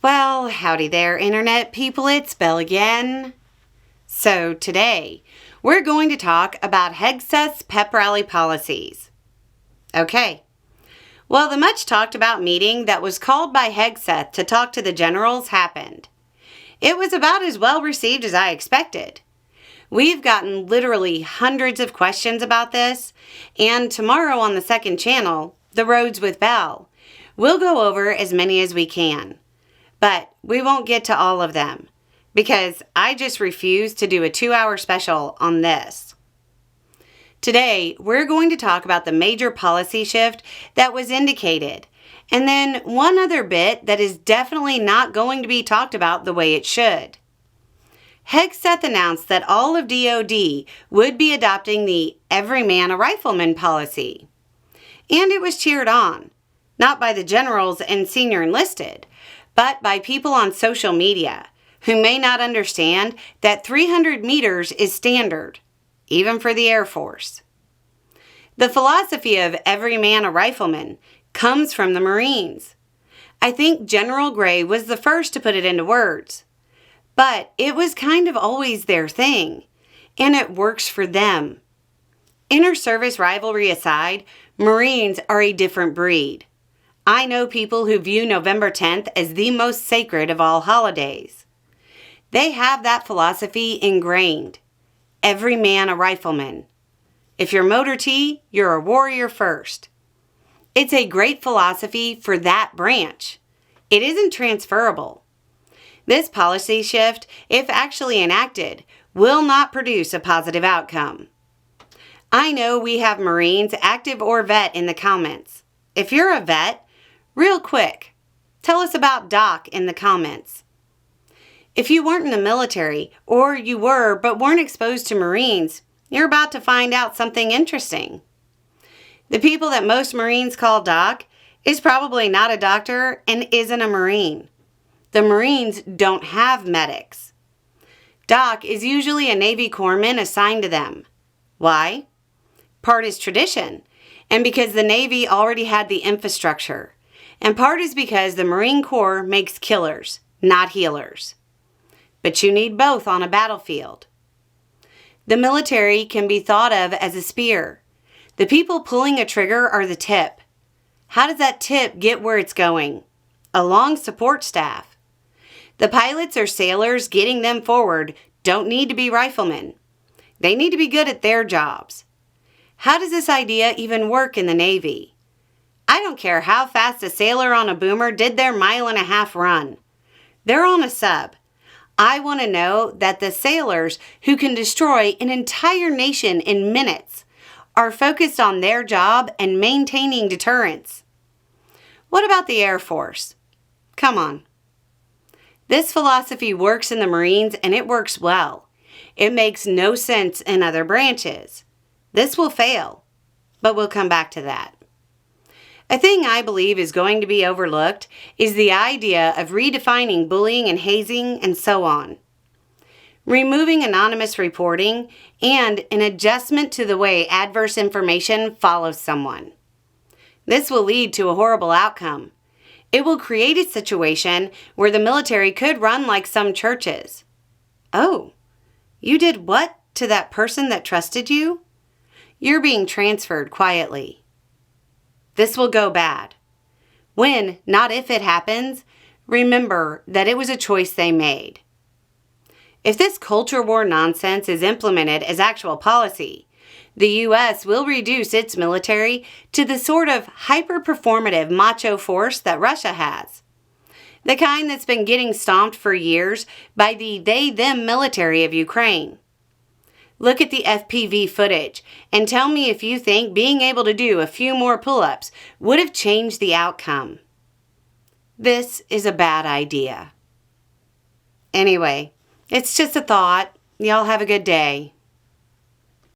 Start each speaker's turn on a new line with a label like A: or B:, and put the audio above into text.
A: Well, howdy there, Internet people. It's Belle again. So today, we're going to talk about Hegseth's pep rally policies. Okay. Well, the much talked about meeting that was called by Hegseth to talk to the generals happened. It was about as well received as I expected. We've gotten literally hundreds of questions about this, and tomorrow on the second channel, The Roads with Belle, we'll go over as many as we can. But we won't get to all of them because I just refuse to do a 2-hour special on this. Today, we're going to talk about the major policy shift that was indicated, and then one other bit that is definitely not going to be talked about the way it should. Hegseth announced that all of DoD would be adopting the Every Man a Rifleman policy. And it was cheered on, not by the generals and senior enlisted, but by people on social media who may not understand that 300 meters is standard, even for the Air Force. The philosophy of every man a rifleman comes from the Marines. I think General Gray was the first to put it into words, but it was kind of always their thing, and it works for them. Inter-service rivalry aside, Marines are a different breed. I know people who view November 10th as the most sacred of all holidays. They have that philosophy ingrained. Every man a rifleman. If you're Motor T, you're a warrior first. It's a great philosophy for that branch. It isn't transferable. This policy shift, if actually enacted, will not produce a positive outcome. I know we have Marines, active or vet, in the comments. If you're a vet, real quick, tell us about Doc in the comments. If you weren't in the military, or you were but weren't exposed to Marines, you're about to find out something interesting. The people that most Marines call Doc is probably not a doctor and isn't a Marine. The Marines don't have medics. Doc is usually a Navy corpsman assigned to them. Why? Part is tradition, and because the Navy already had the infrastructure. And part is because the Marine Corps makes killers, not healers. But you need both on a battlefield. The military can be thought of as a spear. The people pulling a trigger are the tip. How does that tip get where it's going? Along support staff. The pilots or sailors getting them forward don't need to be riflemen. They need to be good at their jobs. How does this idea even work in the Navy? I don't care how fast a sailor on a boomer did their 1.5-mile run. They're on a sub. I want to know that the sailors who can destroy an entire nation in minutes are focused on their job and maintaining deterrence. What about the Air Force? Come on. This philosophy works in the Marines and it works well. It makes no sense in other branches. This will fail, but we'll come back to that. A thing I believe is going to be overlooked is the idea of redefining bullying and hazing and so on. Removing anonymous reporting and an adjustment to the way adverse information follows someone. This will lead to a horrible outcome. It will create a situation where the military could run like some churches. Oh, you did what to that person that trusted you? You're being transferred quietly. This will go bad. When, not if it happens, remember that it was a choice they made. If this culture war nonsense is implemented as actual policy, the U.S. will reduce its military to the sort of hyper-performative macho force that Russia has. The kind that's been getting stomped for years by the they-them military of Ukraine. Look at the FPV footage and tell me if you think being able to do a few more pull-ups would have changed the outcome. This is a bad idea. Anyway, it's just a thought. Y'all have a good day.